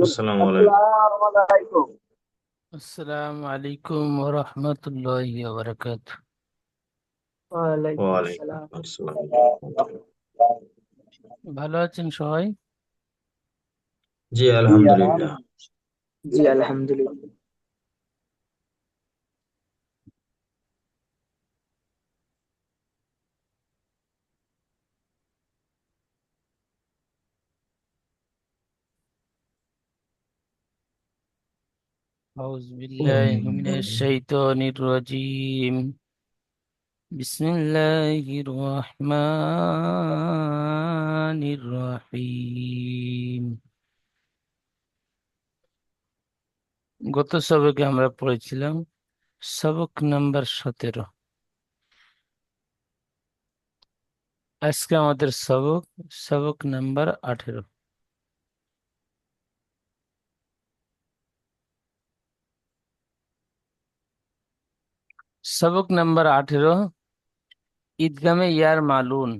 আসসালামু আলাইকুম। আসসালামু আলাইকুম। আসসালামু আলাইকুম রহমতুল্লাহি ওয়া বারাকাতুহু। ওয়ালাইকুম ওয়ালাইকুম আসসালাম। আসসালাম। ভালো আছেন সবাই? জি আলহামদুলিল্লাহ। জি আলহামদুলিল্লাহ। আউযু বিল্লাহি মিনাশ শাইতানির রাজীম। বিসমিল্লাহির রহমানির রহিম। গত সবকে আমরা পড়েছিলাম সবক নাম্বার 17। আজকে আমাদের সবক নাম্বার 18। সবক নাম্বার 18, ঈদগামে ইয়ার মালুন।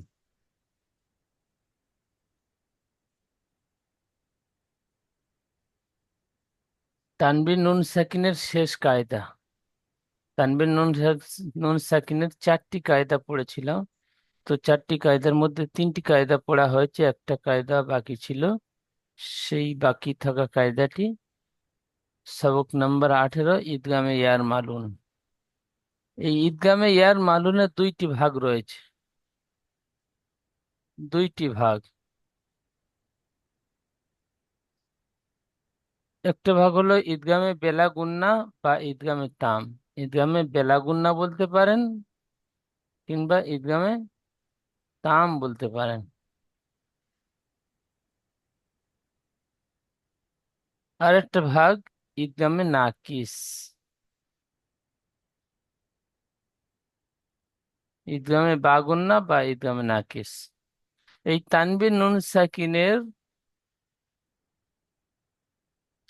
তানবির নুন সাকিনের শেষ কায়দা। তানবির নুন সাকিনের 4টি কায়দা পড়েছিলাম। তো 4টি কায়দার মধ্যে 3টি কায়দা পড়া হয়েছে, একটা কায়দা বাকি ছিল। সেই বাকি থাকা কায়দাটি সবক নাম্বার 18, ঈদগামে ইয়ার মালুন। এই ঈদগামে ইয়ার মালুনের 2টি ভাগ রয়েছে। 2টি ভাগ। একটা ভাগ হলো ঈদগামে বেলা গুন্না বা ঈদগামে তাম। ঈদগামে বেলা গুন্না বলতে পারেন কিংবা ঈদগামে তাম বলতে পারেন। আর একটা ভাগ ঈদগামে নাকিস। ঈদগামে বাগুন্না বা ঈদগামে নাকিস। এই তানবির নুন সাকিনের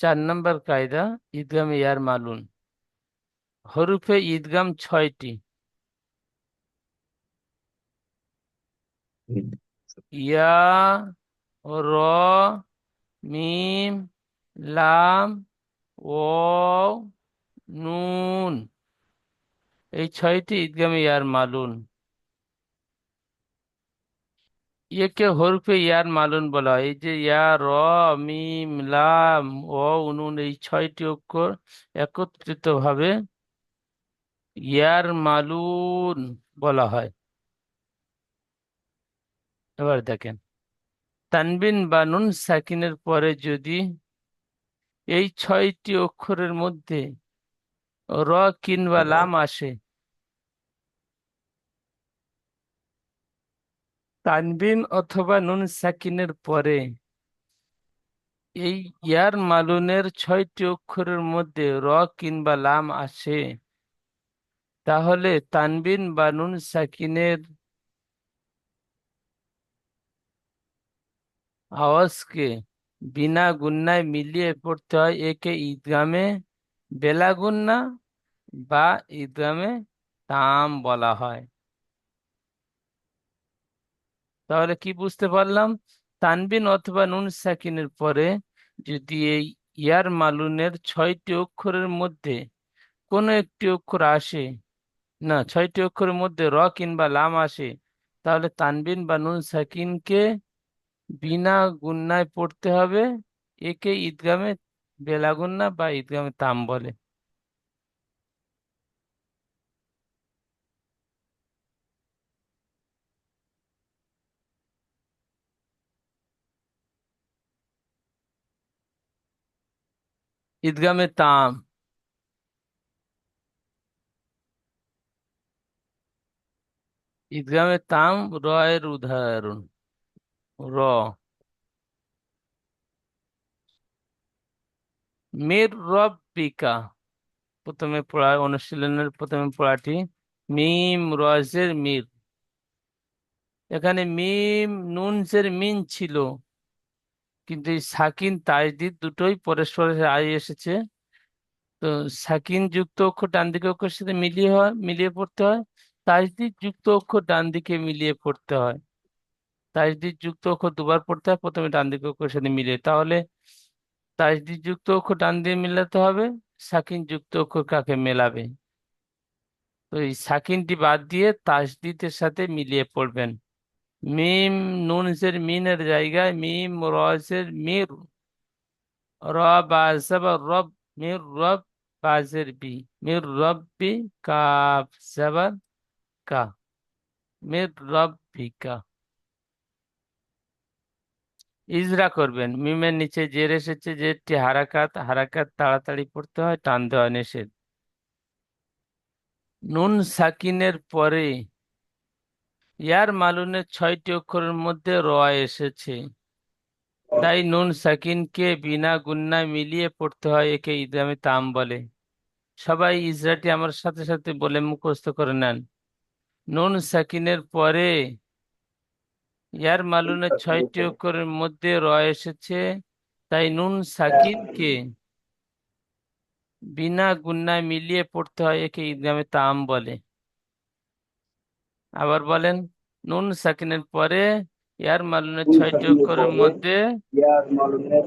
4 নম্বর কায়দা ঈদগামে ইয়ার মালুন। হরফে ঈদগাম 6টি। ইয়া, র, মিম, লাম, ওয়াও, নুন। এই 6টি ঈদগামে ইয়ার মালুন। একে হরফে ইয়ার মালুন বলা হয়। এই যে ইয়া, র, মিম, লাম, ও, নুন, এই 6টি অক্ষর একত্রিত ভাবে ইয়ার মালুন বলা হয়। এবার দেখেন, তানবিন বা নুন সাকিনের পরে যদি এই 6টি অক্ষরের মধ্যে র কিংবা লাম আসে, তানবিন অথবা নুন সাকিনের পরে এই ইয়ার মালুনের 6টি অক্ষরের মধ্যে র কিংবা লাম আসে, তাহলে তানবিন বা নুন সাকিনের আওয়াজকে বিনা গুন্নায় মিলিয়ে পড়তে হয়। একে ঈদগামে বেলা গুন্না বা ঈদগামে তাম বলা হয়। তাহলে কি বুঝতে পারলাম? তানবিন অথবা নুন সাকিনের পরে যদি এই ইয়ার মালুনের 6টি অক্ষরের মধ্যে কোনো একটি অক্ষর আসে, না 6টি অক্ষরের মধ্যে র কিংবা লাম আসে, তাহলে তানবিন বা নুন সাকিনকে বিনা গুন্নায় পড়তে হবে। একে ঈদগামে বেলাগুন্না বা ঈদগামে তাম বলে। ঈদগামে তাম। ঈদগামে তাম র এর উদাহরণ। র, মির রব্বিকা, প্রথমে পড়া অনুশীলনের প্রথমে পড়াটি মিম রজের মির। এখানে মিম নুনজের মিন ছিল, কিন্তু এই সাকিন তাজদিদ দুটোই পরস্পরের আই এসেছে। তো সাকিন যুক্ত অক্ষর ডান দিকে অক্ষরের সাথে মিলিয়ে পড়তে হয়। তাজদিদ যুক্ত অক্ষর ডান দিকে মিলিয়ে পড়তে হয়। তাজদিদ যুক্ত অক্ষর দুবার পড়তে হয়, প্রথমে ডান দিকে অক্ষরের সাথে মিলিয়ে। তাহলে তাসদিদ যুক্ত অক্ষর ডান দিয়ে মেলাতে হবে, সাকিন যুক্ত অক্ষর কাকে মেলাবে? তো এই সাকিনটি বাদ দিয়ে তাসদিদের সাথে মিলিয়ে পড়বেন। মিম নুনজের মিনের জায়গায় মিম রজের মির, র বা রব, মির রব বাজের বি, মির রব্বি, কাফ জাবার কা, মির রব্বিকা। ইজরা করবেন, মিমের নিচে জের এসেছে, জেরটি হারাকাত, হারাকাত তাড়াতাড়ি পড়তে হয়, টান দেওয়া নিষেধ। নুন সাকিনের পরে ইয়ার মালুনের 6টি অক্ষরের মধ্যে র এসেছে, তাই নুন সাকিনকে বিনা গুন্নায় মিলিয়ে পড়তে হয়, একে ইদগামে তাম বলে। সবাই ইজরাটি আমার সাথে সাথে বলে মুখস্থ করে নেন। নুন সাকিনের পরে ইয়ার মালুনের 6টি অক্ষরের মধ্যে র এসেছে, তাই নুন সাকিনকে বিনা গুন্নায় মিলিয়ে পড়তে হয়, একে ইদগামে তাম বলে। আবার বলেন, নুন সাকিনের পরে ইয়ার মালুনের নুন 6টি সাকিনের অক্ষরের পরে মধ্যে ইয়ার মালুমের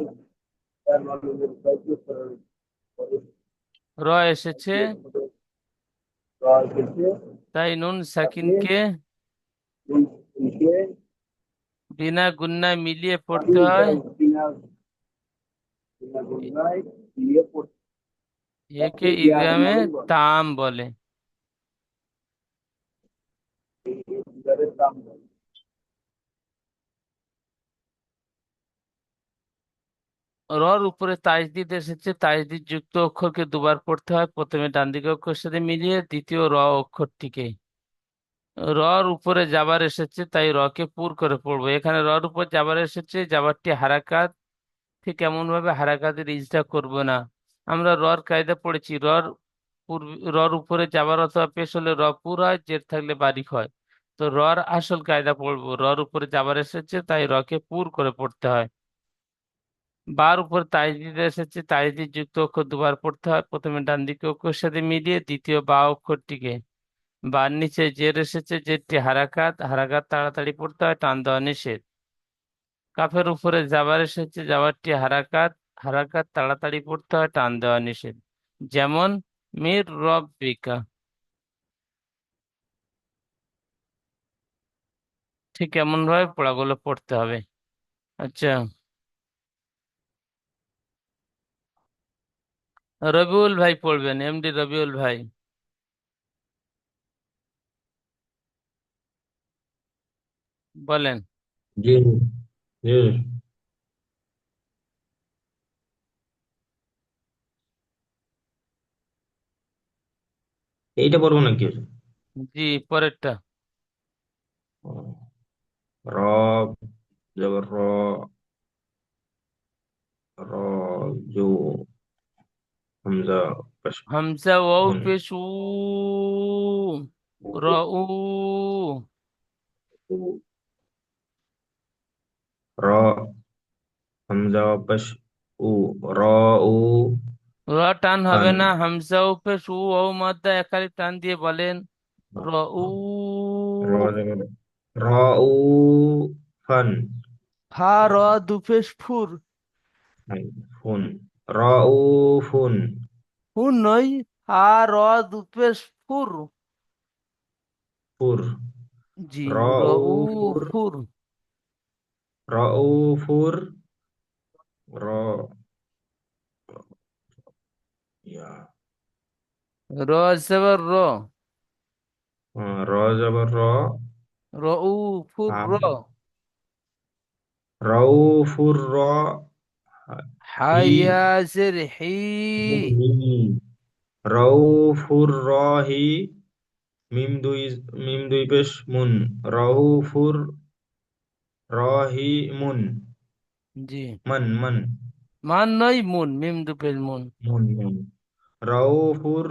ছয়টি অক্ষরের পরে র এসেছে, র এসেছে, তাই নুন তাতে সাকিনকে নুন সাকিনকে বিনা গুন্নায় মিলিয়ে আমি পড়তে হয়, বিনা বিনা গুণায় দিয়ে পড়তে, তাকে একে ইয়ার ইদগামে মালুম বলে। তাম বলে। এই বিহারের দাম বলে। রর উপরে তাজদিদ এসেছে, তাজদিদ যুক্ত অক্ষরকে দুবার পড়তে হয়, প্রথমে ডান দিকে অক্ষরের সাথে মিলিয়ে, দ্বিতীয় র অক্ষরটিকে। রর উপরে জাবার এসেছে, তাই রকে পুর করে পড়বো। এখানে রর উপর জাবার এসেছে, জাবারটি হারাকাত, ঠিক এমন ভাবে হারাকাতের ইজরা করব না। আমরা রর কায়দা পড়েছি, রর উপরে জাবার অথবা পেশ হলে র পুর হয়, জের থাকলে বারিক হয়। তো রর আসল কায়দা পড়বো, রর উপরে জাবার এসেছে তাই রকে পুর করে পড়তে হয়। বার উপর তাজদিদ এসেছে, তাজদিদ যুক্ত অক্ষর দুবার পড়তে হয়, প্রথমে ডান দিকে অক্ষরের সাথে মিলিয়ে, দ্বিতীয় বা অক্ষরটিকে। বার নিচে জের এসেছে, জেরটি হারাকাত, হারাকাত তাড়াতাড়ি পড়তে হয়, টান দেওয়া নিষেধ। কাফের উপরে জাবার এসেছে, জাবারটি হারাকাত, হারাকাত তাড়াতাড়ি পড়তে হয়, টান দেওয়া নিষেধ। যেমন মির রব্বিকা, ঠিক এমন ভাবে পড়াগুলো পড়তে হবে। আচ্ছা, রবিউল ভাই পড়বেন, এমডি রবিউল ভাই বলেন। জি জি। এইটা পড়বো নাকি? জি, পরেরটা। র জবর র, র জু, হামজা পেশ হামজা ওয়াও নুন, পেশ উ, র উ, র হামজা পেশ উ, র উ র টান ফান, হবে না, হামজা ও পেশ উ ও মাদ্দা একালি টান দিয়ে বলেন, র উ, র জবর র উ ফান, ফা র দুপেশ ফুর, ফুন, র উ ফুন, ফুর নয়, ফা র দুপেশ ফুর। ফুর, জি, র র উ উ ফুর, ফুর। র উ ফুর, র ইয়া, র জবর র, র জবর র, র উ ফুর র, রউফুর র, হি, হায়া জের হি, হি, রউফুর রহি, মিম দুই, মিম দুই পেশ মুন, রউফুর রহিমুন, জি, মান মান, মান নয় মুন, মিম দুপেশ মুন। মুন মুন, রউফুর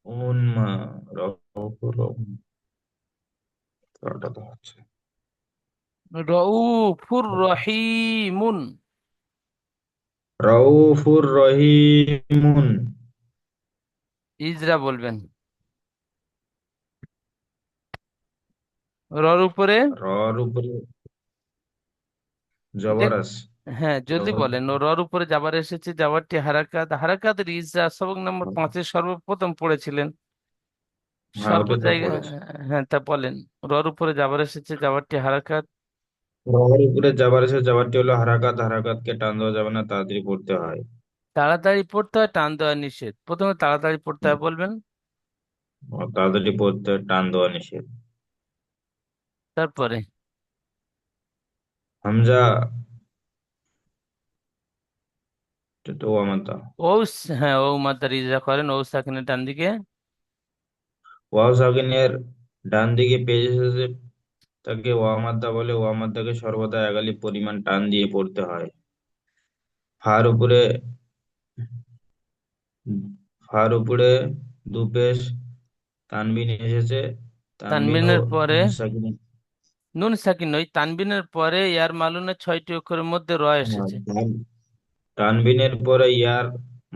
উনমা, রউফুর ওটা তো হচ্ছে রউফুর রহিমুন। রউফুর রহিমুন, ইজরা বলবেন, রর উপরে রর উপরে জবর দেখ, আছে, হ্যাঁ, জলদি বলেন। ও রর উপরে যাবার এসেছে, যাবারটি হারাকাত, হারাকাতের ইজরা সবক নম্বর 5-এ সর্বপ্রথম পড়েছিলেন হ্যাঁ, সর্ব ওটা তো জায়গায়। পড়েছে। হ্যাঁ, তা বলেন। রর উপরে যাবার এসেছে, যাবারটি হারাকাত। রয়ের উপরে যাবার এসে যাবারটি হলো হারাকাত, হারাকাতকে টান দেওয়া যাবে না, তাড়াতাড়ি পড়তে হয়। তাড়াতাড়ি পড়তে হয়, টান দেওয়া নিষেধ। প্রথমে তাড়াতাড়ি পড়তে হয় বলবেন, তাড়াতাড়ি পড়তে হয়, টান দেওয়া নিষেধ। তারপরে হামজা, এটা তো আমাতা। ঔস। হ্যাঁ, ও মাদার ইজরা করেন, ও সাকিনের ডান দিকে। ওয়াও সাকিনের ডান দিকে পেজ এসেছে, তাকে ওয়ামাদ্দা বলে। ওয়ামাদ্দাকে সর্বদা একালি পরিমাণ টান দিয়ে পড়তে হয়। ফার উপরে, ফার উপরে দু পেশ তানবিন এসেছে। তানবিন ও তানবিনের পরে, নুন সাকিনের। নুন সাকিন নয়, তানবিনের পরে ইয়ার মালুনের 6টি অক্ষরের মধ্যে র হ্যাঁ, এসেছে। তানবিনের পরে ইয়ার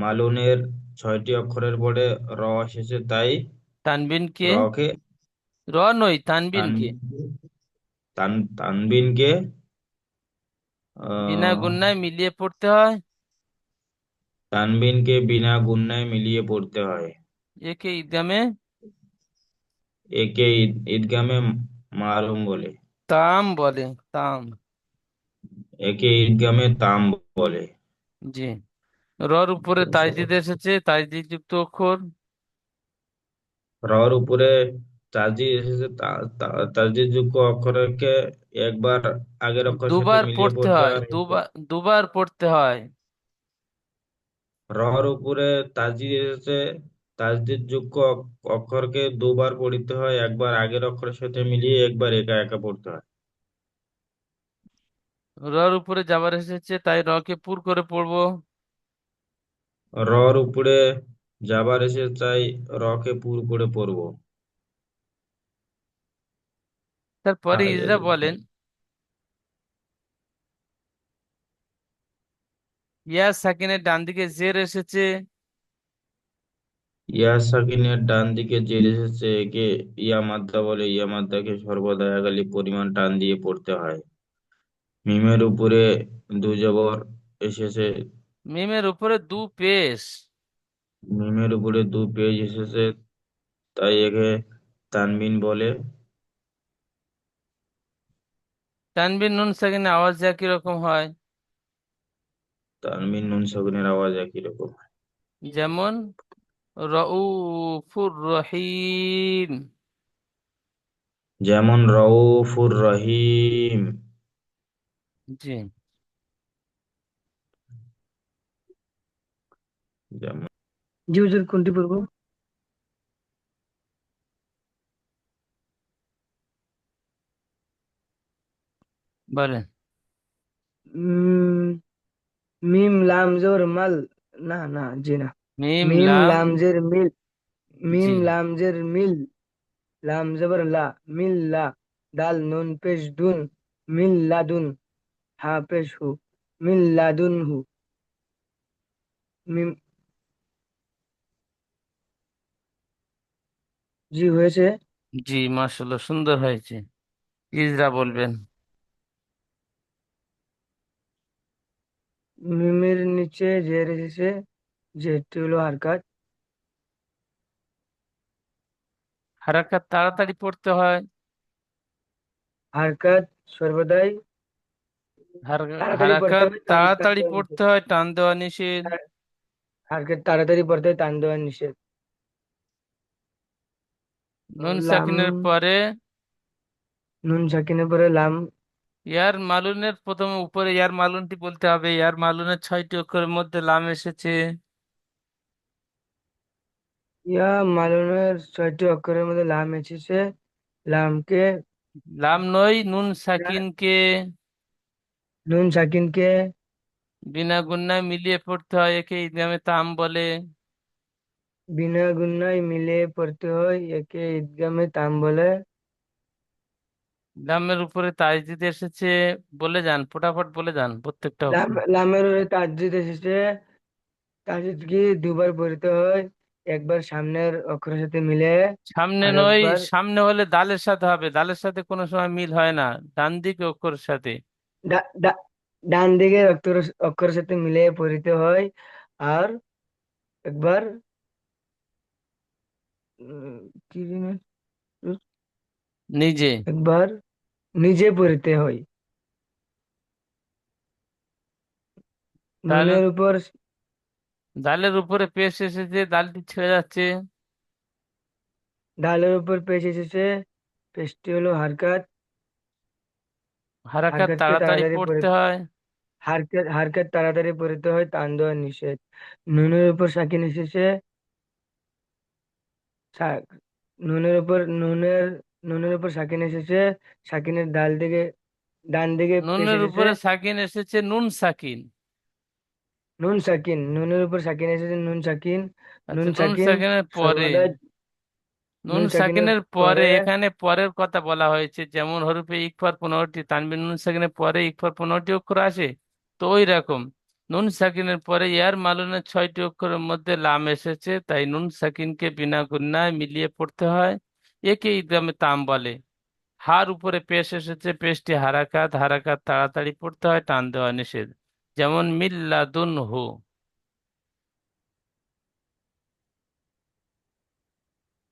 মালুনের 6টি অক্ষরের পরে র এসেছে, তাই তানবিন কে, রকে র নয়, তানবিন কে তানবিন, তানবিনকে বিনা আহ গুণনায় মিলিয়ে পড়তে হয়। তানবিনকে বিনা গুণনায় মিলিয়ে পড়তে হয়। একে ঈদগামে একে ঈদগামে মারুম বলে। তাম বলে, তাম। একে ঈদগামে তাম বলে। জি। রর উপরে তাজদিদ এসেছে, তাজদিদ যুক্ত অক্ষর। রর উপরে তাজি এসেছে, তাজদিদ যুক্ত অক্ষরকে একবার আগের অক্ষরের সাথে দুবার মিলিয়ে পড়তে পড়তে হয়, হয় আর দুবার দুবার পড়তে হয়। রর উপরে তাজদিদ এসেছে, তাজদিদ যুক্ত অক্ষরকে দুবার পড়িতে হয়, একবার আগের অক্ষরের সাথে মিলিয়ে, একবার একা একা পড়তে হয়। রর উপরে যাবার এসেছে, তাই রকে পুর করে পড়বো। রর উপরে যাবার এসে চাই, রকে পুর করে পড়বো। তারপরে ইজরা বলেন, ইয়া সাকিনের ডান দিকে জের এসেছে। ইয়া সাকিনের ডান দিকে জের এসেছে, একে ইয়া মাদ্দা বলে। ইয়া মাদ্দাকে সর্বদা একালি পরিমাণ টান দিয়ে পড়তে হয়। মিমের উপরে দু জবর এসেছে, মিমের উপরে দু পেশ। মিমের উপরে দু পেজ এসেছে, তাই একে তানবিন বলে। তানবিন নুন সাকিনে আওয়াজ একই রকম হয়। তানবিন নুন সাকিনের আওয়াজ একই রকম। যেমন রউফুর রহিম। যেমন রউফুর রহিম। জি, যেমন জি হুজুর, কোনটি পড়বো? বলেন। উম, মিম লাম জবর মাল। না না, জি না। মিম মিম লাম। লাম জের মিল। জি। মিম লাম জের মিল। লাম জবর লা। মিল লা। দাল নুন পেশ দুন। মিল লাদুন। হা পেশ হু। মিল লাদুন হু। মিম। জি হয়েছে। জি, মাশাআল্লাহ, সুন্দর হয়েছে। ইজরা বলবেন। মিমের নিচে জের এসেছে, জেরটি হলো হারকাত। হারাকাত তাড়াতাড়ি পড়তে হয়। হারকাত সর্বদাই তাড়াতাড়ি পড়তে হারাকাত হবে, টান তাড়াতাড়ি দেওয়া পড়তে নিষেধ। হয়, টান দেওয়া নিষেধ। হারকাত তাড়াতাড়ি পড়তে হয়, টান দেওয়া নিষেধ। নুন লাম। সাকিনের পরে নুন সাকিনের পরে লাম। ইয়ার মালুনের প্রথমে উপরে ইয়ার মালুনটি বলতে হবে। ইয়ার মালুনের 6টি অক্ষরের মধ্যে লাম এসেছে। ইয়া মালুনের 6টি অক্ষরের মধ্যে লাম এসেছে। লামকে লাম নয়, নুন সাকিনকে নুন সাকিনকে বিনা গুণনায় মিলিয়ে পড়তে হয়, একে ইদগামে তাম বলে। বিনা গুণায় মিলিয়ে পড়তে হয়, একে ঈদগামে তাম বলে। লামের উপরে তাজদিদ এসেছে। বলে যান, ফটাফট বলে যান প্রত্যেকটা অক্ষর। লামের ওপরে তাসদিদ এসেছে। তাসদিদকে দুবার পড়তে হয়, একবার সামনের অক্ষরের সাথে মিলে, সামনে আর নয়, একবার সামনে হলে দালের সাথে হবে, দালের সাথে কোনো সময় মিল হয় না, ডান দিকে অক্ষরের সাথে। ডা, ডা, ডান দিকের অক্ষরের সাথে মিলিয়ে পড়িতে হয়। আর একবার উম, কি জিনিস নিজে। একবার নিজে পড়িতে হয়। তাহলে নুনের উপর ডালের উপরে পেশ এসেছে, ডালটি ছেড়ে যাচ্ছে। ডালের উপর পেশ এসেছে, পেশটি হলো হারকাত। হারাকাত হারকাতকে তাড়াতাড়ি তাড়াতাড়ি পড়ে পড়তে হয়। হারকাত তাড়াতাড়ি পড়িতে হয়, টান দেওয়া নিষেধ। নুনের উপর সাকিন এসেছে। সা- নুনের উপর সাকিন এসেছে। সাকিনের ডান দিকে পেশ নুনের এসেছে। উপরে সাকিন এসেছে, নুন সাকিন। নুন সাকিন, নুনের উপর সাকিন এসেছে, নুন সাকিন। আচ্ছা, নুন নুন সাকিন সাকিনের পরে। সর্বদা নুন নুন সাকিনের সাকিনের পরে, পরে। এখানে পরের কথা বলা হয়েছে, যেমন হরফে ইকফার 15টি, তানবিন নুন সাকিনের পরে ইকফার 15টি অক্ষর আসে। তো ওই রকম নুন সাকিনের পরে ইয়ার মালুনের 6টি অক্ষরের মধ্যে লাম এসেছে, তাই নুন সাকিনকে বিনা গুণায় মিলিয়ে পড়তে হয়। একে ইদগামে তাম বলে। হার উপরে পেশ এসেছে, পেশটি হারাকাত, হারাকাত তাড়াতাড়ি পড়তে হয়, টান দেওয়া নিষেধ। যেমন মিল্লাদুন হু,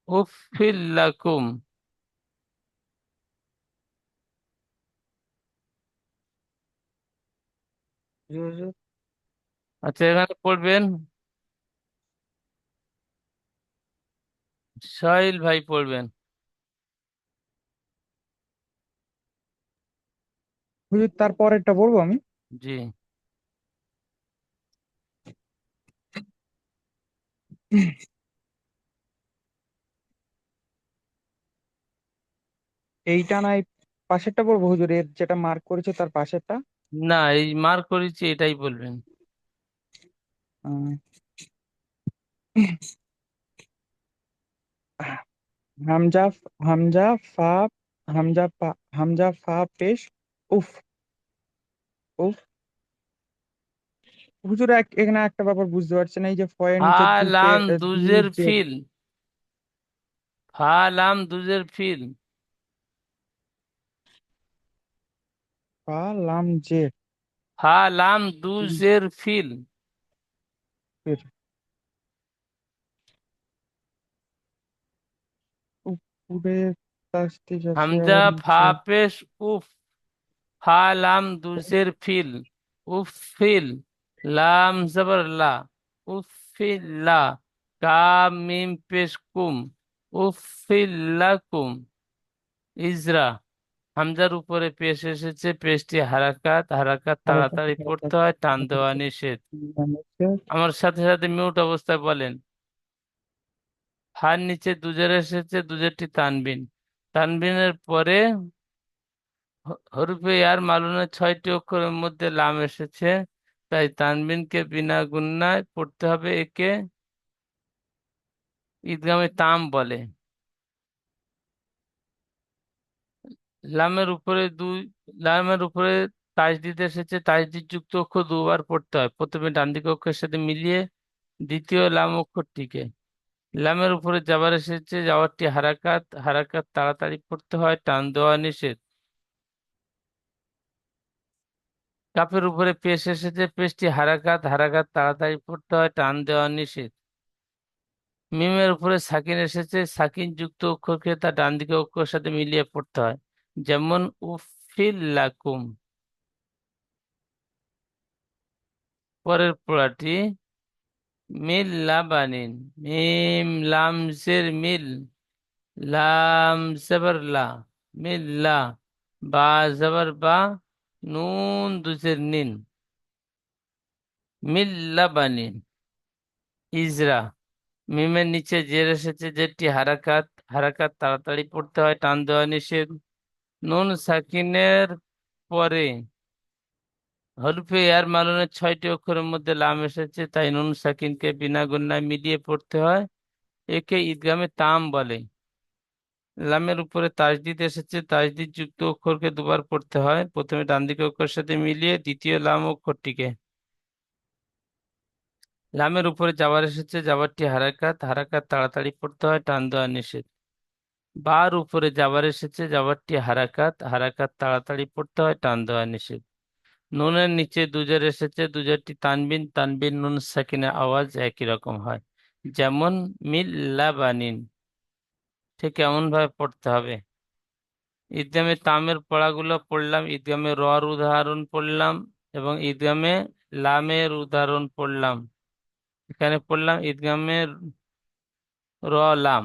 উফিল্লাকুম। আচ্ছা, এখানে পড়বেন, সাহিল ভাই পড়বেন। হুজুর তার পরেরটা বলবো আমি। জি। এইটা নাই, পাশেরটা বলবো হুজুর, এর যেটা মার্ক করেছে তার পাশেরটা। না, এই মার্ক করেছি, এটাই বলবেন। আহ, হামজা, হামজা ফা, হামজা ফা পেশ উফ। উফ। হুজুর এখানে একটা ব্যাপার বুঝতে পারছি না, এই যে ফয়ের ফা নিচে লাম দুই দুজের জের। ফিল, ফা লাম দুজের ফিল। ফা লাম জের ফা লাম দুজের ফিল। ফের। উপরে তাসদিস আছে হামজা আবার ফা নিচে। পেশ উফ, ফা লাম দুজের ফিল, উফ ফিল। লাম জবর লা, উফ ফিল লা। কাম মিম পেশ কুম, উফ ফিল লাকুম। ইজরা, হামজার উপরে পেশ এসেছে, পেশটি হারাকাত, হারাকাত হারাকাত তাড়াতাড়ি হারাকাত পড়তে হয়, টান দেওয়া হারাকাত নিষেধ। নিচে। আমার সাথে সাথে মিউট অবস্থায় বলেন। ফার নিচে দুজের এসেছে, দুজেরটি তানবিন। তানবিনের পরে হরফে আর মালুনের 6টি অক্ষরের মধ্যে লাম এসেছে, তাই তানবিনকে বিনা গুণায় পড়তে হবে। একে ঈদগামে তাম বলে। লামের উপরে দুই লামের উপরে তাজদিদ এসেছে, তাজদিদ যুক্ত অক্ষর দুবার পড়তে হয়, প্রথমে ডান দিকে অক্ষরের সাথে মিলিয়ে, দ্বিতীয় লাম অক্ষরটিকে। লামের উপরে জাবার এসেছে, জাবারটি হারাকাত, হারাকাত তাড়াতাড়ি পড়তে হয়, টান দেওয়া নিষেধ। কাফের উপরে পেশ এসেছে, পেশটি হারাকাত, হারাকাত তাড়াতাড়ি পড়তে হয়, টান দেওয়া নিষেধ। মিমের উপরে সাকিন এসেছে, সাকিন যুক্ত অক্ষরকে তার ডান দিকে অক্ষরের সাথে মিলিয়ে পড়তে হয়, যেমন উফিল লাকুম। পরের পড়াটি মিল লাবানিন, মিম লাম জের মিল, লাম জবর লা, মিল লা। বা জবর বা, নুন দুজের নিন, মিল লাবানিন। ইজরা, মিমের নিচে জের এসেছে, যেটি হারাকাত, হারাকাত তাড়াতাড়ি পড়তে হয়, টান দেওয়া নিষেধ। নুন সাকিনের পরে হরফে আর মালুনের 6টি অক্ষরের মধ্যে লাম এসেছে, তাই নুন সাকিনকে বিনা গুণায় মিলিয়ে পড়তে হয়। একে ঈদগামে তাম বলে। লামের উপরে তাজদিদ এসেছে, তাজদিদ যুক্ত অক্ষরকে দুবার পড়তে হয়, প্রথমে ডান দিকে অক্ষরের সাথে মিলিয়ে, দ্বিতীয় লাম অক্ষরটিকে। লামের উপরে জাবার এসেছে, জাবারটি হারাকাত, হারাকাত তাড়াতাড়ি পড়তে হয়, টান দেওয়া নিষেধ। বার উপরে জাবার এসেছে, জাবারটি হারাকাত, হারাকাত তাড়াতাড়ি পড়তে হয়, টান দেওয়া নিষেধ। নুনের নিচে দুজের এসেছে, দুজেরটি তানবিন, তানবিন নুন সাকিনের আওয়াজ একই রকম হয়। যেমন মিল্লাবানিন, ঠিক এমন ভাবে পড়তে হবে। ঈদগামে তামের পড়াগুলো পড়লাম, ঈদগামে রর উদাহরণ পড়লাম এবং ঈদগামে লামের উদাহরণ পড়লাম। এখানে পড়লাম ঈদগামে র লাম।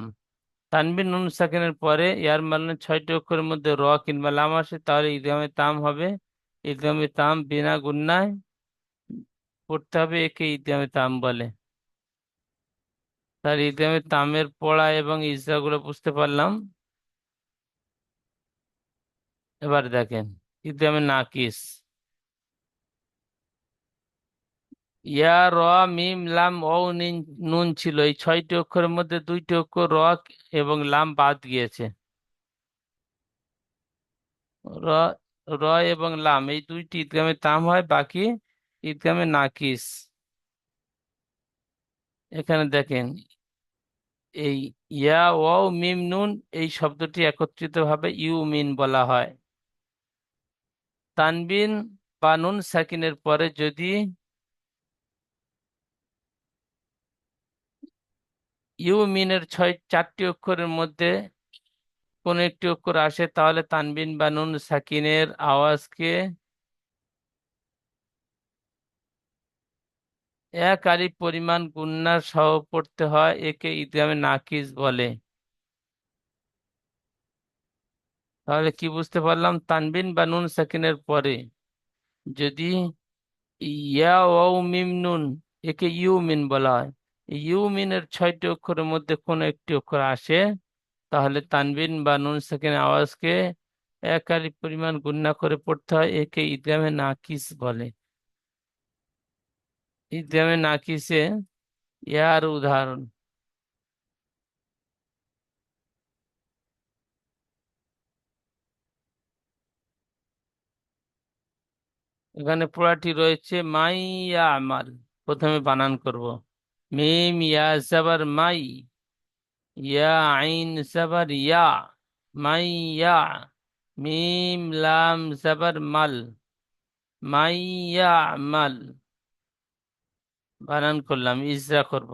তানবিন নুন সাকিনের পরে ইয়ার মানে 6টি অক্ষরের মধ্যে র কিংবা লাম আসে, তাহলে ঈদগামে তাম হবে। ঈদগামে তাম বিনা গুন্নায় পড়তে হবে, একে ঈদগামে তাম বলে। তার ঈদগামে তামের পড়া এবং ইজরাগুলো বুঝতে পারলাম। এবার দেখেন ঈদগামে নাকিস। ইয়া, র, মিম, লাম ও নুন ছিল, এই 6টি অক্ষরের মধ্যে 2টি অক্ষর র এবং লাম বাদ গিয়েছে। র র এবং লাম এই দুইটি ঈদগামে তাম হয়, বাকি ঈদগামে নাকিস। এখানে দেখেন এই ইয়া ওয়াও মিম নুন এই শব্দটি একত্রিত ভাবে ইউমিন বলা হয়। তানবিন বা নুন সাকিনের পরে যদি ইউমিনের 4টি অক্ষরের মধ্যে কোন একটি অক্ষর আসে, তাহলে তানবিন বা নুন সাকিনের আওয়াজকে এক আলিফ পরিমাণ গুণনা সহ পড়তে হয়, একে ঈদগামে নাকিস বলে। তাহলে কি বুঝতে পারলাম? তানবিন বা নুন সাকিনের পরে যদি ইয়া ও মিম নুন, একে ইউমিন বলা হয়, এই ইউমিনের 6টি অক্ষরের মধ্যে কোন একটি অক্ষর আসে, তাহলে তানবিন বা নুন সাকিনের আওয়াজকে এক আলিফ পরিমাণ গুণনা করে পড়তে হয়, একে ঈদগামে নাকিস বলে। ঈদগামে নাকিসে ইয়ার উদাহরণ, এখানে পুরাটি রয়েছে মাইয়া আমাল। প্রথমে বানান করব। মিম ইয়া জাবার মাই, ইয়া আইন জাবার ইয়া, মাইয়া। মিম লাম জাবার মাল, মাইয়া মাল। বানান করলাম, ইজরা করব।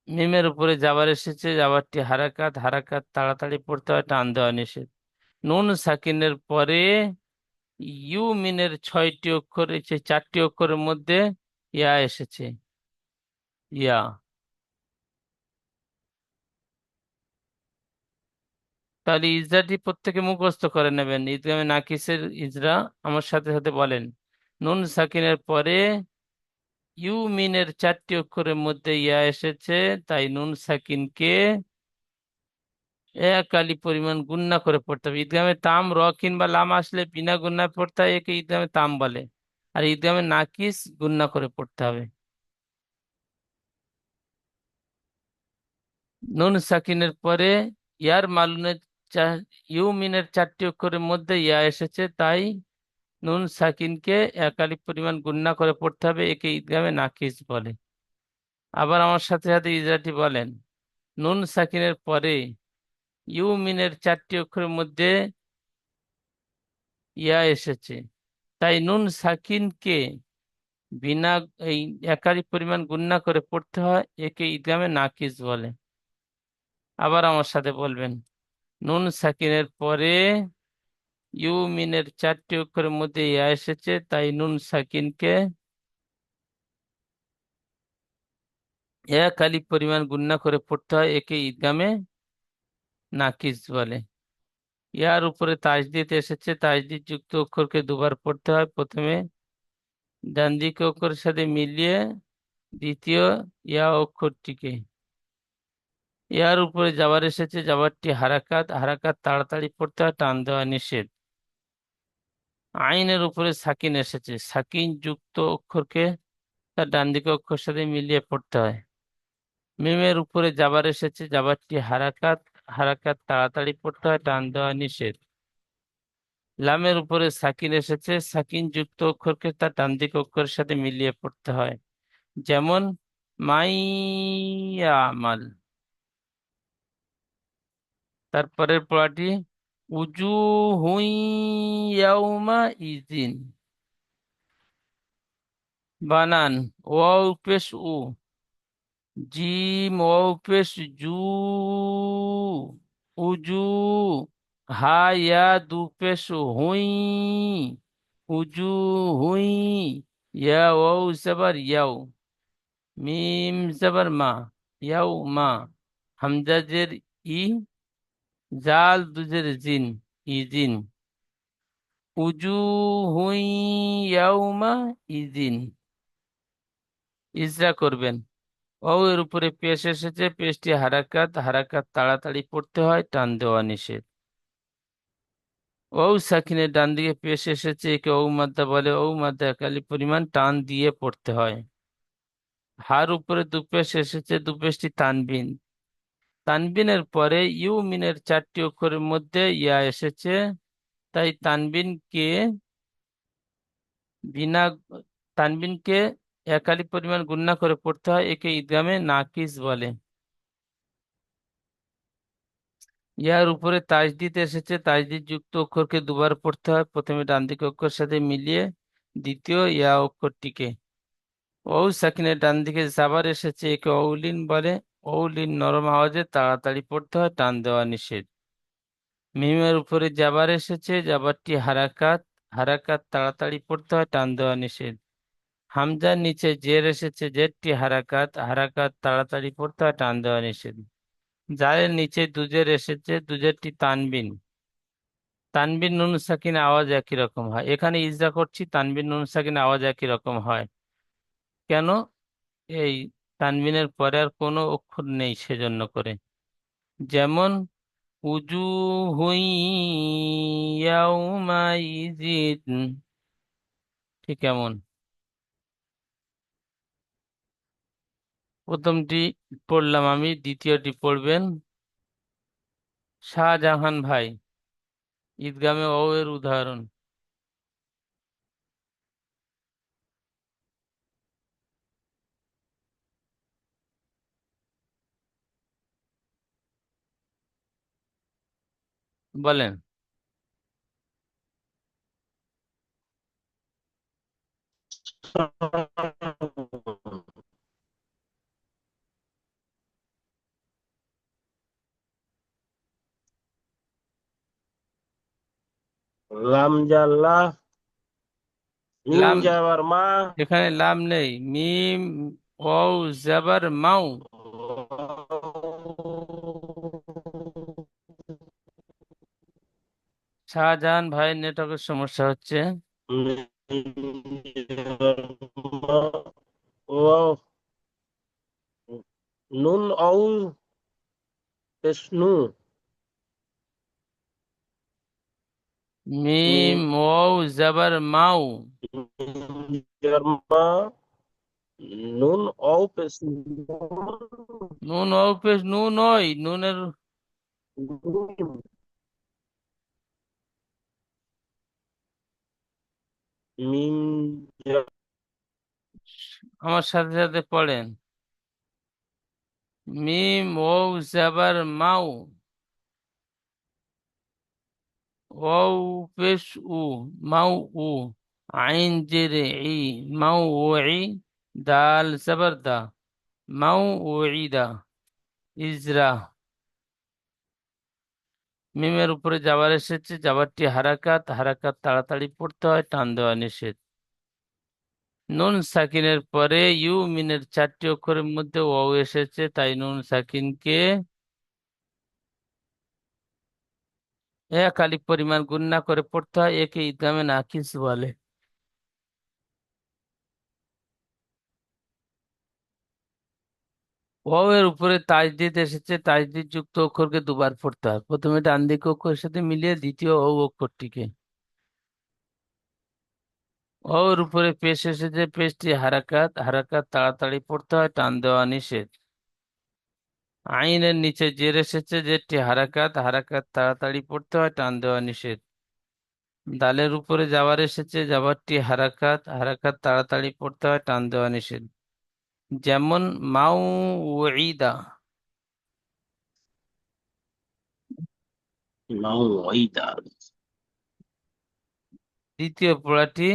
মিমের উপরে জাবার এসেছে, জাবারটি হারাকাত, হারাকাত তাড়াতাড়ি পড়তে হয়, টান দেওয়া নিষেধ। নুন সাকিনের পরে ইউ মিনের 6টি অক্ষর, এই 4টি অক্ষরের মধ্যে ইয়া এসেছে, ইয়া। তাহলে ইজরাটি প্রত্যেকে মুখস্থ করে নেবেন। ঈদগামে নাকিসের ইজরা আমার সাথে সাথে বলেন। নুন সাকিনের পরে ইউ মিনের 4টি অক্ষরের মধ্যে ইয়া এসেছে, তাই নুন সাকিনকে এক আলিফ পরিমাণ গুণনা করে পড়তে হবে। ঈদগামে তাম র কিংবা লাম আসলে বিনা গুণনায় পড়তে হয়, একে ঈদগামে তাম বলে। আর ঈদগামে নাকিস গুণনা করে পড়তে হবে। নুন সাকিনের পরে ইয়ার মালুনের ইউমিনের 4টি অক্ষরের মধ্যে ইয়া এসেছে, তাই নুন সাকিনকে এক আলিফ পরিমাণ গুণনা করে পড়তে হবে, একে ঈদগামে নাকিস বলে। আবার আমার সাথে সাথে ইজরাটি বলেন। নুন সাকিনের পরে ইউমিনের 4টি অক্ষরের মধ্যে ইয়া এসেছে, তাই নুন সাকিনকে বিনা এই এক আলিফ পরিমাণ গুণনা করে পড়তে হয়, একে ঈদগামে নাকিস বলে। আবার আমার সাথে বলবেন। নুন সাকিনের পরে ইউমিনের 4টি অক্ষরের মধ্যে ইয়া এসেছে, তাই নুন সাকিনকে এক আলিফ পরিমাণ গুণনা করে পড়তে হয়, একে ঈদগামে নাকিস বলে। ইয়ার উপরে তাজদিদ এসেছে, তাজদিদ যুক্ত অক্ষরকে দুবার পড়তে হয়। প্রথমে ডান দিকে অক্ষরের সাথে মিলিয়ে দ্বিতীয় ইয়া অক্ষরটিকে। ইয়ার উপরে জাবার এসেছে, জাবারটি হারাকাত, হারাকাত তাড়াতাড়ি পড়তে হয়, টান দেওয়া নিষেধ। আইনের উপরে সাকিন এসেছে, সাকিন যুক্ত অক্ষরকে তার ডান দিকে অক্ষরের সাথে মিলিয়ে পড়তে হয়। মিমের উপরে জাবার এসেছে, জাবারটি হারাকাত, হারাকাত তাড়াতাড়ি পড়তে হয়, টান দেওয়া নিষেধ। লামের উপরে সাকিন এসেছে, সাকিন যুক্ত অক্ষরকে তার ডান দিক অক্ষরের সাথে মিলিয়ে পড়তে হয়। যেমন মাইয়ামাল। তারপরের পড়াটি উজুহুন ইয়াউমা ইজিন। বানান, ওয়াও পেশ উ, জিম ওয়াও পেশ জু, উজু, হা ইয়া দু পেশ হুই, উজু হুই, ইয়া ওয়াও জবর ইয়াও, মিম জবর মা, ইয়াও মা, হামজা জের ই, জাল দুজের জিন, ইজিন, উজু হুই ইয়াউমা ইজিন। ইজরা করবেন। ও এর উপরে পেশ এসেছে, পেশটি হারাকাত, হারাকাত তাড়াতাড়ি পড়তে হয়, টান দেওয়া নিষেধ। ও সাকিনের ডান দিকে পেশ এসেছে, একে ও মাদ্দা বলে, ও মাদ্দা একালি পরিমাণ টান দিয়ে পড়তে হয়। হার উপরে দুপেশ এসেছে, দুপেশটি তানবিন। তানবিনের পরে ইউ মিনের 4টি অক্ষরের মধ্যে ইয়া এসেছে, তাই বিনা তানবিনকে একালি পরিমাণ গুণনা করে পড়তে হয়, একে ইদগামে নাকিস বলে। ইয়ার উপরে তাজদিদ এসেছে, তাজদিদ যুক্ত অক্ষরকে দুবার পড়তে হয়, প্রথমে ডান দিকে অক্ষর সাথে মিলিয়ে, দ্বিতীয় ইয়া অক্ষরটিকে। ও সাকিনের ডান দিকে জাবার এসেছে, একে অউলিন বলে। অউলিন নরম আওয়াজে তাড়াতাড়ি পড়তে হয়, টান দেওয়া নিষেধ। মিমের উপরে জাবার এসেছে, জাবারটি হারাকাত, হারাকাত তাড়াতাড়ি পড়তে হয়, টান দেওয়া নিষেধ। হামজার নিচে জের এসেছে, জেরটি হারাকাত, হারাকাত তাড়াতাড়ি পড়তে হয়, টান দেওয়া নিষেধ। জায়ের নিচে দুজের এসেছে, দুজেরটি তানবিন। তানবিন নুন সাকিন আওয়াজ একই রকম হয়, এখানে ইজরা করছি, তানবিন নুন সাকিন আওয়াজ একই রকম হয়। কেন? এই তানবিনের পরে আর কোনো অক্ষর নেই, সেজন্য করে। যেমন উজুহুই ইয়াউমাইজিন, ঠিক এমন। প্রথমটি পড়লাম আমি, দ্বিতীয়টি পড়বেন শাহজাহান ভাই। ঈদগামে ও এর উদাহরণ বলেন। লাম জাল্লা, মিম লাম, জাবার মা, এখানে লাম নেই, মিম ওয়াও জাবার মাউ। শাহজাহান ভাইয়ের নেটওয়ার্কের সমস্যা হচ্ছে। ও নুন ও পেশনু, মিম ওয়াও জাবার মাউ, মিম জাবার মা, নুন ও পেশনু, নুন ওয়াও পেশ নু নয়, নুনের মিম আমার সাথে সাথে পড়েন। মিম ওয়াও জাবার মাউ, ওয়াও পেশ উ, মাউ উ, আইন জেরে ই, মাউ ই, দাল জাবার দা, মাউ ইদা। ইজরা। মিমের উপরে যাবার এসেছে, যাবারটি হারাকাত, হারাকাত তাড়াতাড়ি পড়তে হয়, টান দেওয়া নিষেধ। নুন সাকিনের পরে ইউ মিনের 4টি অক্ষরের মধ্যে ওয়াও এসেছে, তাই নুন সাকিনকে এক আলিফ পরিমাণ গুণনা করে পড়তে হয়, একে ইদগামে নাকিস বলে। ওয়াও এর উপরে তাজদিদ এসেছে, তাজদিদ যুক্ত অক্ষরকে দুবার পড়তে হয়, প্রথমে ডান দিকে অক্ষরের সাথে মিলিয়ে, দ্বিতীয় ও অক্ষরটিকে। ওর উপরে পেশ এসেছে, পেশটি হারাকাত, হারাকাত তাড়াতাড়ি পড়তে হয়, টান দেওয়া নিষেধ। আইনের নিচে জের এসেছে, জেরটি হারাকাত, হারাকাত তাড়াতাড়ি পড়তে হয়, টান দেওয়া নিষেধ। দালের উপরে যাবার এসেছে, যাবারটি হারাকাত, হারাকাত তাড়াতাড়ি পড়তে হয়, টান দেওয়া নিষেধ। যেমন মাউঈদা। মাওইদান। দ্বিতীয় পড়াটি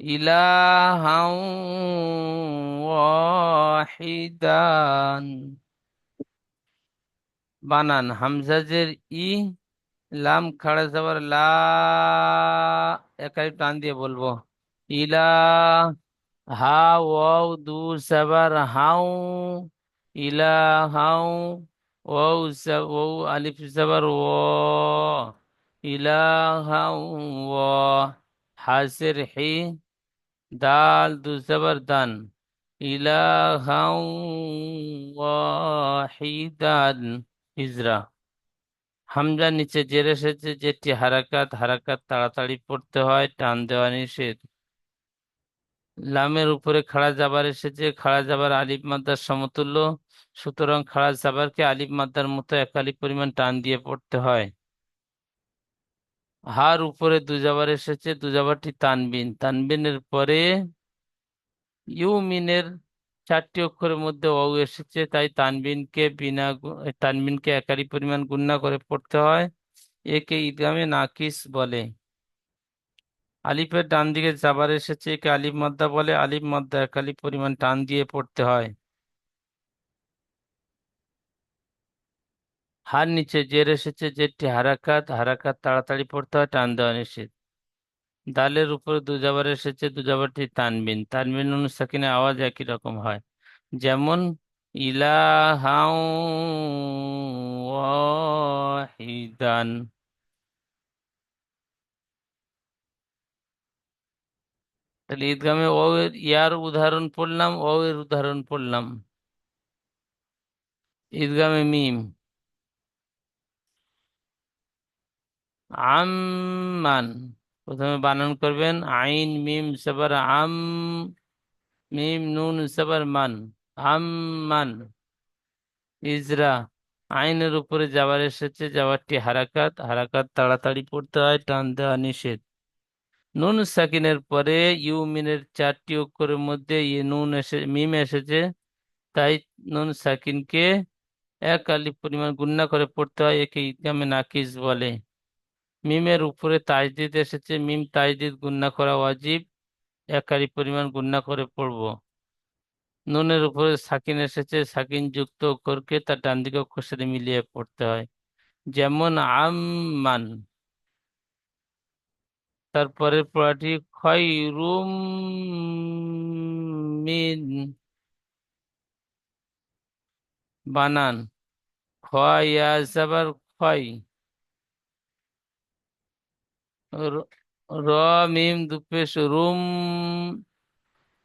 ইলাহাও ওয়াহিদান। বানান হামজাজের ই, লাম খাড়া যাবার লা, একাই টান দিয়ে বলবো ইলা, হা ওয়াও দু সাবার হাউ, ইলা হাউ, ওয়াও আলিফ সাবার ও, ইলা হাউ ও, হাসির হি, দাল দু সাবার দান, ইলা হাউ ওয়াহিদান। ইজরা হামজার নিচে জের এসেছে, যেটি হারাকাত, হারাকাত তাড়াতাড়ি পড়তে হয়, টান দেওয়া নিষেধ। লামের উপরে খাড়া জাবার এসেছে, খাড়া জাবার আলিফ মাদ্দার সমতুল্য, সুতরাং খাড়া জাবারকে আলিফ মাদ্দার মতো একালি পরিমাণ টান দিয়ে পড়তে হয়। হার উপরে দুজাবার এসেছে, দুজাবারটি তানবিন, তানবিনের পরে ইউমিনের 4টি অক্ষরের মধ্যে ওয়াও এসেছে, তাই তানবিনকে একালি পরিমাণ গুণনা করে পড়তে হয়। একে ইদগামে নাকিস বলে। আলিফের ডান দিকে জাবার এসেছে, একে আলিফ মাদ্দা বলে, আলিফ মাদ্দা একালি পরিমাণ টান দিয়ে পড়তে হয়। হার নিচে জের এসেছে, জেরটি হারাকাত, হারাকাত তাড়াতাড়ি পড়তে হয়, টান দেওয়া নিষেধ। দালের উপরে দুজাবার এসেছে, দুজাবারটি তানবিন, তানবিন নুন সাকিনে আওয়াজ একই রকম হয়। যেমন ইলাহাও ওয়াহিদান। তাহলে ঈদগামে ওয়াও এর ইয়ার উদাহরণ পড়লাম, ওয়াও এর উদাহরণ পড়লাম। ঈদগামে মিম, আম্মান। প্রথমে বানান করবেন আইন মিম সাবার আম, মিম নুন সাবার মান, আম্মান। ইজরা আইনের উপরে যাবার এসেছে, যাবারটি হারাকাত, হারাকাত তাড়াতাড়ি পড়তে হয়, টান দেওয়া নিষেধ। নুন সাকিনের পরে ইউমিনের 4টি অক্ষরের মধ্যে মিম এসেছে, তাই নুন সাকিনকে এক আলিফ পরিমাণ গুণনা করে পড়তে হয়, একে ইদগামে নাকিস বলে। মিমের উপরে তাজদিদ এসেছে, মিম তাজদিদ গুণনা করা ওয়াজিব, এক আলিফ পরিমাণ গুণনা করে পড়বো। নুনের উপরে সাকিন এসেছে, সাকিন যুক্ত অক্ষরকে তার ডান দিকে অক্ষর সাথে মিলিয়ে পড়তে হয়। যেমন আম্মান। তারপরের পড়াটি খয়রুম মিন। বানান খয়া জাবার খয়, র র মিম দুপেশ রুম,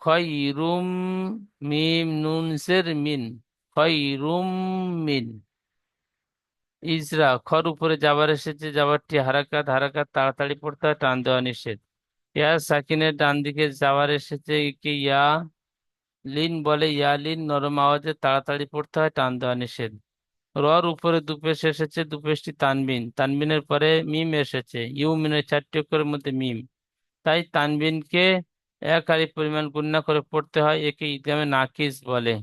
খয়রুম, মিম নুন জের মিন, খয়রুম মিন। ইজরা খর উপরে যাবার এসেছে, যাবারটি হারাকাত, হারাকাত তাড়াতাড়ি পড়তে হয়, টান দেওয়া নিষেধ। ইয়া সাকিনের ডান দিকে যাবার এসেছে, একে ইয়া লিন বলে, ইয়া লিন নরম আওয়াজে তাড়াতাড়ি পড়তে হয়, টান দেওয়া নিষেধ। রর উপরে দুপেশ এসেছে, দুপেশটি তানবিন, তানবিনের পরে মিম এসেছে, ইউমিনের 4টি অক্ষরের মধ্যে মিম, তাই তানবিনকে এক আলিফ পরিমাণ গুণনা করে পড়তে হয়, একে ইদগামে নাকিস বলে।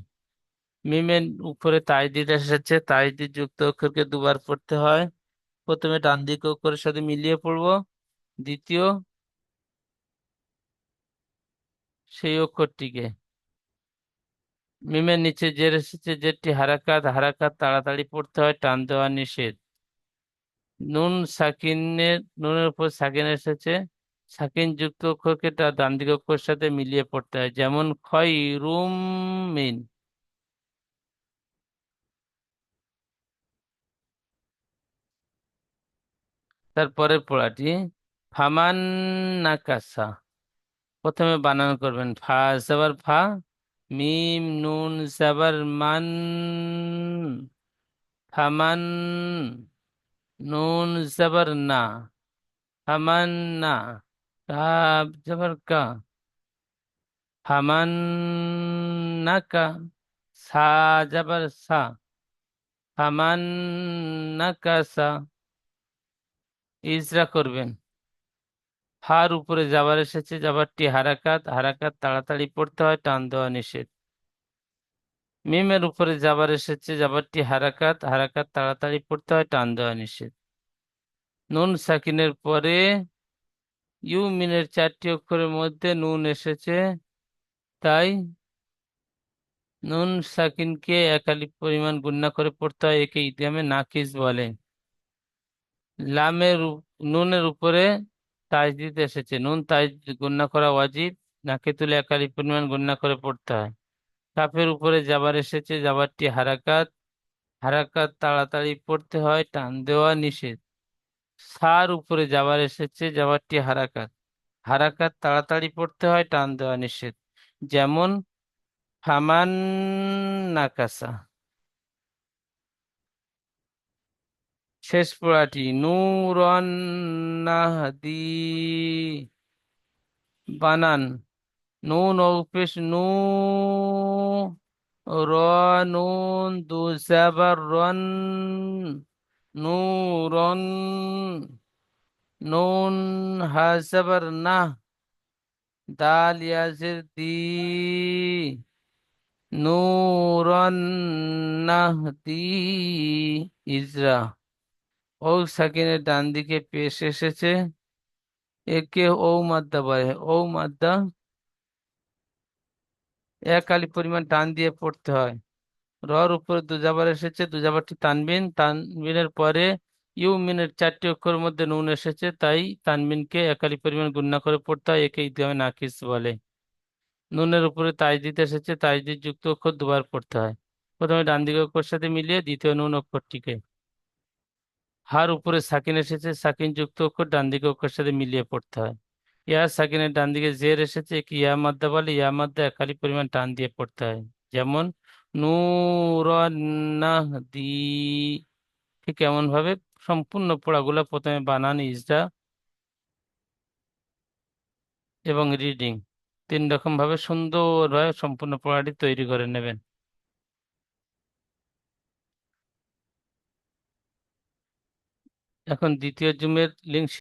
মিমের উপরে তাজদিদ এসেছে, তাজদিদ যুক্ত অক্ষরকে দুবার পড়তে হয়। প্রথমে ডান দিক অক্ষরের সাথে মিলিয়ে পড়বো, দ্বিতীয় সেই অক্ষরটিকে। মিমের নিচে জের এসেছে, জেরটি হারাকাত, হারাকাত তাড়াতাড়ি পড়তে হয়, টান দেওয়া নিষেধ। নুনের উপর সাকিন এসেছে, সাকিন যুক্ত অক্ষরকে তার ডান দিক অক্ষরের সাথে মিলিয়ে পড়তে হয়। যেমন খয়রুম মিন। তারপরের পড়াটি ফামান নাকাসা। প্রথমে বানান করবেন ফা জাবার ফা, মিম নুন জাবার মান, ফামান, নুন জাবার না, ফামান না, কাব জাবার কা, ফামান নাকা, সা জাবার সা, ফামান নাকাসা। ইজরা করবেন। ফার উপরে যাবার এসেছে, যাবারটি হারাকাত, হারাকাত তাড়াতাড়ি পড়তে হয়, টান দেওয়া নিষেধ। মিমের উপরে যাবার এসেছে, যাবারটি হারাকাত, হারাকাত তাড়াতাড়ি পড়তে হয়, টান দেওয়া নিষেধ। নুন সাকিনের পরে ইউ মিনের 4টি অক্ষরের মধ্যে নুন এসেছে, তাই নুন সাকিনকে এক আলিফ পরিমাণ গুণনা করে পড়তে হয়, একে ইদিয়ামে নাকিস বলে। নুনের উপরে তাজদিদ এসেছে, নুন গুণনা করা ওয়াজিব, নাকে তুলে এক আলিফ পরিমাণ গুণনা করে পড়তে হয়। কাফের উপরে জাবার এসেছে, জাবারটি হারাকাত, হারাকাত তাড়াতাড়ি পড়তে হয়, টান দেওয়া নিষেধ। সার উপরে জাবার এসেছে, জাবারটি হারাকাত, হারাকাত তাড়াতাড়ি পড়তে হয়, টান দেওয়া নিষেধ। যেমন ফামান নাকাসা। শেষ পড়াটি নূরন নাহদি, বানান নুন ও পেশ নু, র, নুন দু জাবার রন, নূরন, নুন হা জাবার না, দাল ইয়াজের দি, নূরন নাহদি ইজরা। ও সাকিনের ডান দিকে পেশ এসেছে, একে ও মাদ্দা বলে। ও মাদ্দা এক আলিফ পরিমাণ টান দিয়ে পড়তে হয়। রর উপরে দুজাবার এসেছে, দুজাবারটি তানবিন, তানবিনের পরে ইউ মিনের 4টি অক্ষরের মধ্যে নুন এসেছে, তাই তানবিনকে এক আলিফ পরিমাণ গুণনা করে পড়তে হয়, একে ইদিয়ামে নাকিস বলে। নুনের উপরে তাজদিদ এসেছে, তাজদিদ যুক্ত অক্ষর দুবার পড়তে হয়। প্রথমে ডান দিকে অক্ষর সাথে মিলিয়ে দ্বিতীয় নুন অক্ষরটিকে। হার উপরে সাকিন এসেছে, সাকিন যুক্ত অক্ষর ডান দিকে অক্ষরের সাথে মিলিয়ে পড়তে হয়। ইয়া সাকিনের ডান দিকে জের এসেছে, কি ইয়া মাদ্দা বলে, ইয়া মাদ্দা এক আলিফ পরিমাণ টান দিয়ে পড়তে হয়। যেমন নূরন নাহদি। ঠিক এমন ভাবে সম্পূর্ণ পড়াগুলো প্রথমে বানান, ইজরা এবং রিডিং 3 রকম ভাবে সুন্দরভাবে সম্পূর্ণ পড়াটি তৈরি করে নেবেন। এখন দ্বিতীয় জুমের লিঙ্ক